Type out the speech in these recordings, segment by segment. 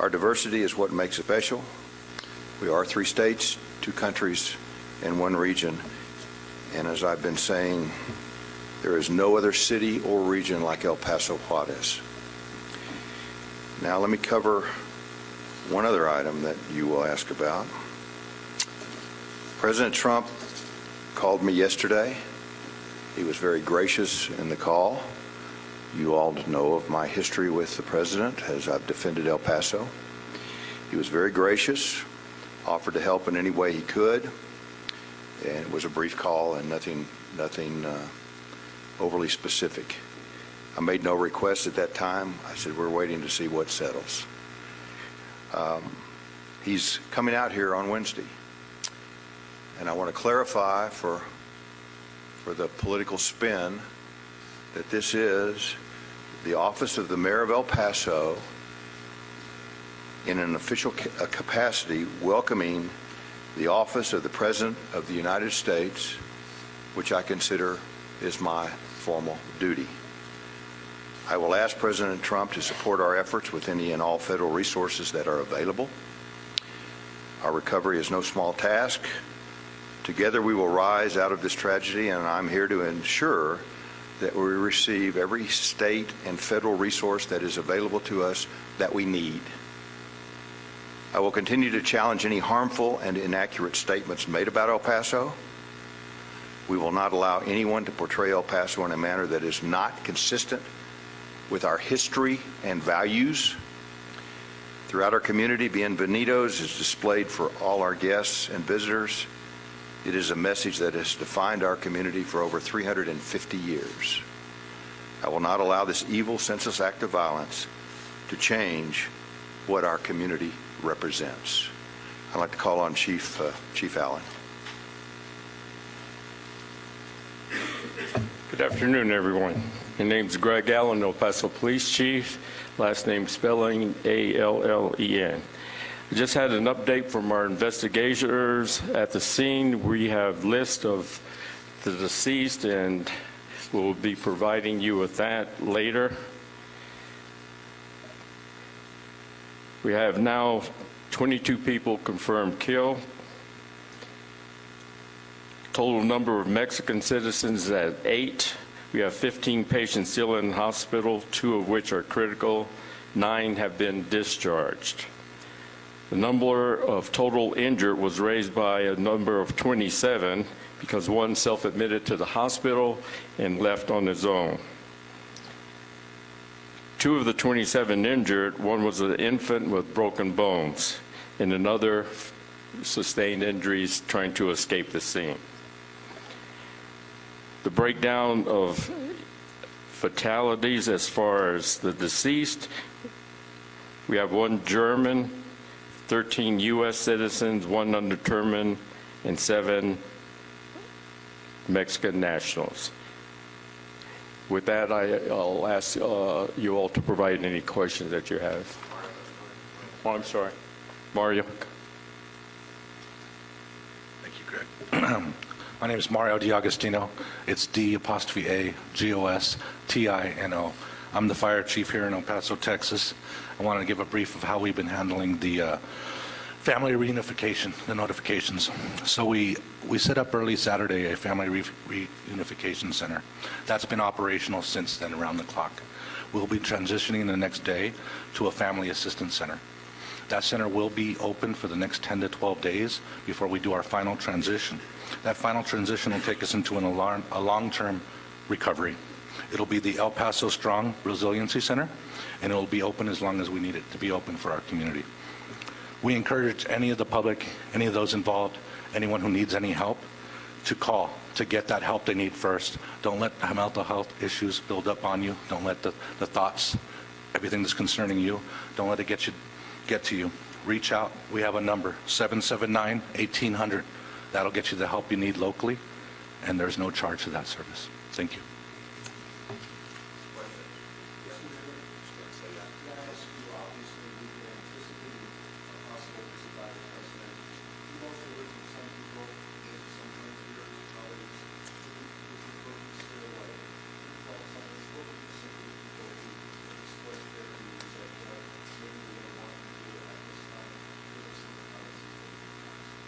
Our diversity is what makes it special. We are 3 states, 2 countries, and 1 region. And as I've been saying, there is no other city or region like El Paso Juarez. Now let me cover one other item that you will ask about. President Trump called me yesterday. He was very gracious in the call. You all know of my history with the president as I've defended El Paso. He was very gracious, offered to help in any way he could, and it was a brief call and nothing overly specific. I made no requests at that time. I said we're waiting to see what settles. He's coming out here on Wednesday, and I want to clarify for the political spin that this is the office of the mayor of El Paso in an official capacity welcoming the office of the President of the United States, which I consider is my formal duty. I will ask President Trump to support our efforts with any and all federal resources that are available. Our recovery is no small task. Together we will rise out of this tragedy, and I'm here to ensure that we receive every state and federal resource that is available to us that we need. I will continue to challenge any harmful and inaccurate statements made about El Paso. We will not allow anyone to portray El Paso in a manner that is not consistent with our history and values. Throughout our community, Bienvenidos is displayed for all our guests and visitors. It is a message that has defined our community for over 350 years. I will not allow this evil, senseless act of violence to change what our community represents. I'd like to call on Chief Allen. Good afternoon, everyone. My name's Greg Allen, El Paso Police Chief. Last name spelling A-L-L-E-N. I just had an update from our investigators at the scene. We have list of the deceased, and we'll be providing you with that later. We have now 22 people confirmed killed. Total number of Mexican citizens at 8. We have 15 patients still in the hospital, 2 of which are critical. 9 have been discharged. The number of total injured was raised by a number of 27 because 1 self-admitted to the hospital and left on his own. 2 of the 27 injured, 1 was an infant with broken bones, and another sustained injuries trying to escape the scene. The breakdown of fatalities as far as the deceased, we have 1 German, 13 U.S. citizens, 1 undetermined, and 7 Mexican nationals. With that, I'll ask you all to provide any questions that you have. Oh, I'm sorry. Mario. Thank you, Greg. My name is Mario D'Agostino. It's D'*Agostino. I'm the fire chief here in El Paso, Texas. I wanted to give a brief of how we've been handling the family reunification, the notifications. So we set up early Saturday a family reunification center. That's been operational since then, around the clock. We'll be transitioning the next day to a family assistance center. That center will be open for the next 10 to 12 days before we do our final transition. That final transition will take us into a long-term recovery. It'll be the El Paso Strong Resiliency Center, and it'll be open as long as we need it to be open for our community. We encourage any of the public, any of those involved, anyone who needs any help, to call to get that help they need first. Don't let mental health issues build up on you. Don't let the thoughts, everything that's concerning you, don't let it get to you. Reach out. We have a number, 779-1800. That'll get you the help you need locally, and there's no charge to that service. Thank you.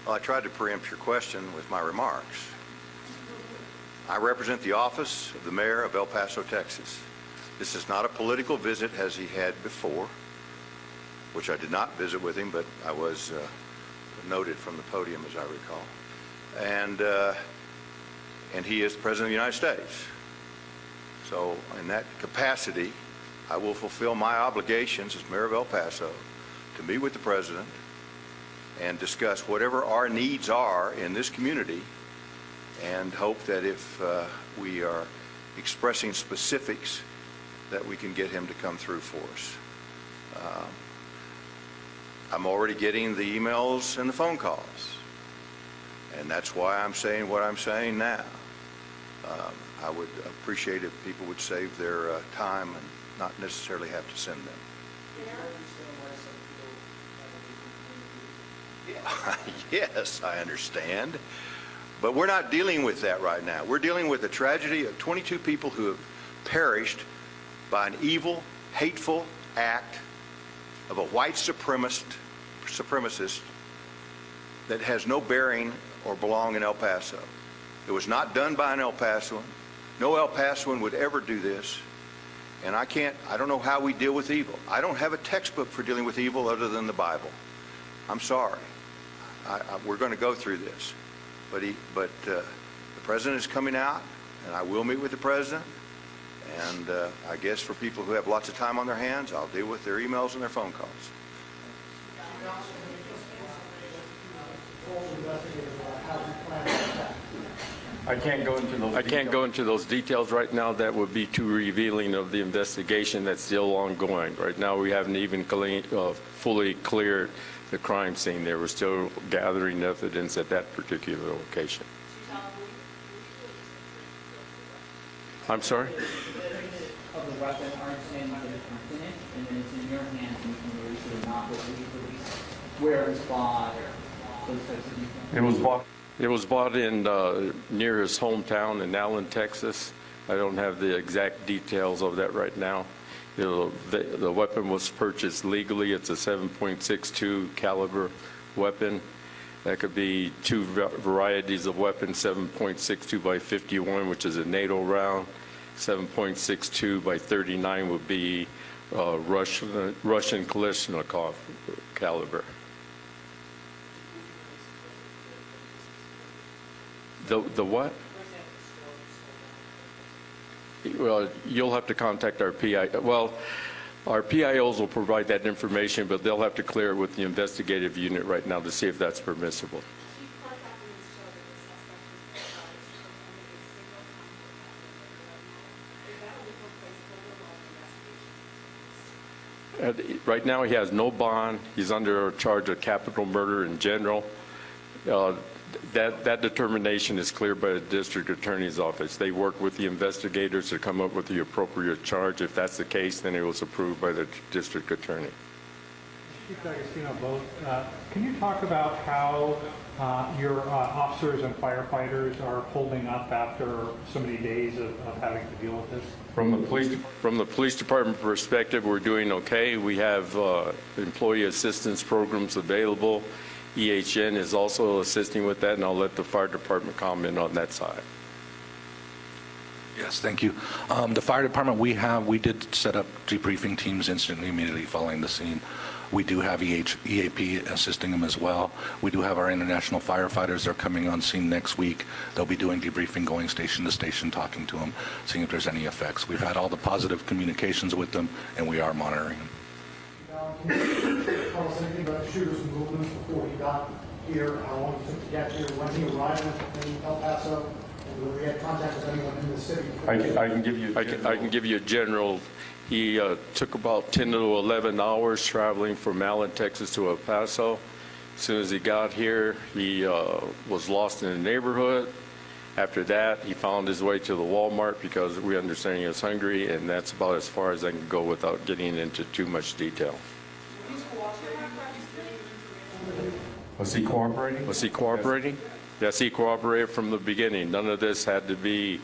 Well, I tried to preempt your question with my remarks. I represent the office of the mayor of El Paso, Texas. This is not a political visit as he had before, which I did not visit with him, but I was noted from the podium, as I recall. And he is the President of the United States. So in that capacity, I will fulfill my obligations as mayor of El Paso to meet with the President and discuss whatever our needs are in this community, and hope that if we are expressing specifics, that we can get him to come through for us. I'm already getting the emails and the phone calls, and that's why I'm saying what I'm saying now. I would appreciate if people would save their time and not necessarily have to send them. Yes, I understand. But we're not dealing with that right now. We're dealing with the tragedy of 22 people who have perished by an evil, hateful act of a white supremacist that has no bearing or belong in El Paso. It was not done by an El Pasoan. No El Pasoan would ever do this. And I don't know how we deal with evil. I don't have a textbook for dealing with evil other than the Bible. I'm sorry. We're going to go through this. But the President is coming out, and I will meet with the President. And I guess for people who have lots of time on their hands, I'll deal with their emails and their phone calls. I can't go into those details right now. That would be too revealing of the investigation that's still ongoing. Right now, we haven't even fully cleared the crime scene there. We're still gathering evidence at that particular location. I'm sorry? Of the weapon, aren't saying that it's finished, and then it's in your hands and you can release it or not, but release where it was bought, those types of details. It was bought in near his hometown in Allen, Texas. I don't have the exact details of that right now. The weapon was purchased legally. It's a 7.62 caliber weapon. That could be two varieties of weapons, 7.62 by 51, which is a NATO round. 7.62 by 39 would be Russian Kalashnikov caliber. The what? Well, you'll have to contact our PI. Well, our PIOs will provide that information, but they'll have to clear it with the investigative unit right now to see if that's permissible. Right now, he has no bond. He's under charge of capital murder in general. That determination is cleared by the district attorney's office. They work with the investigators to come up with the appropriate charge. If that's the case, then it was approved by the district attorney. Chief D'Agostino, can you talk about how your officers and firefighters are holding up after so many days of having to deal with this? From the police department perspective, we're doing okay. We have employee assistance programs available. EHN is also assisting with that, and I'll let the fire department comment on that side. Yes, thank you. The fire department, we did set up debriefing teams instantly, immediately following the scene. We do have EAP assisting them as well. We do have our international firefighters. They're coming on scene next week. They'll be doing debriefing, going station to station, talking to them, seeing if there's any effects. We've had all the positive communications with them, and we are monitoring them. Can you tell us anything about the shooter's movements before he got here, how long it took to get here, when he arrived in El Paso, and whether he had contact with anyone in the city? I can give you a general. He took about 10 to 11 hours traveling from Allen, Texas to El Paso. As soon as he got here, he was lost in the neighborhood. After that, he found his way to the Walmart because we understand he was hungry, and that's about as far as I can go without getting into too much detail. Was he cooperating? Was he cooperating? Yes, he cooperated from the beginning. None of this had to be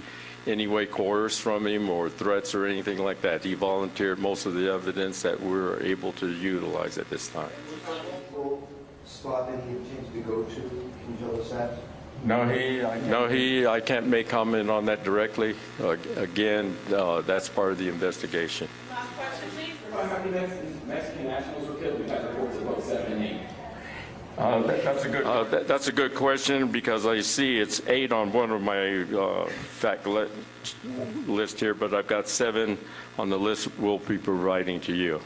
any way coerced from him or threats or anything like that. He volunteered most of the evidence that we were able to utilize at this time. spot that he intends to go to? Can you tell us that? I can't make comment on that directly. Again, that's part of the investigation. Last question, please. How many Mexican nationals were killed? We've had reports of about 7 and 8. That's a good question, because I see it's 8 on one of my list here, but I've got 7 on the list we'll be providing to you.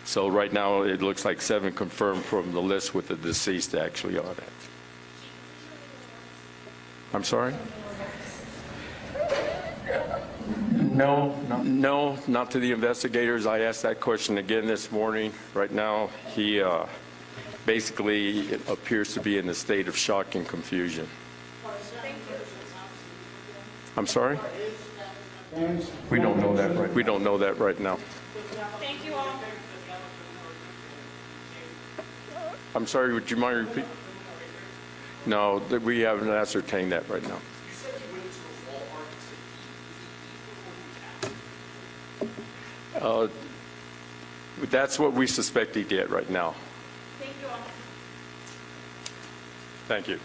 So right now it looks like 7 confirmed from the list with the deceased actually on it. I'm sorry? No, not to the investigators. I asked that question again this morning. Right now, he basically appears to be in a state of shock and confusion. I'm sorry? We don't know that right. We don't know that right now. Thank you all. I'm sorry, would you mind repeating? No, we haven't ascertained that right now. That's what we suspect he did right now. Thank you all. Thank you.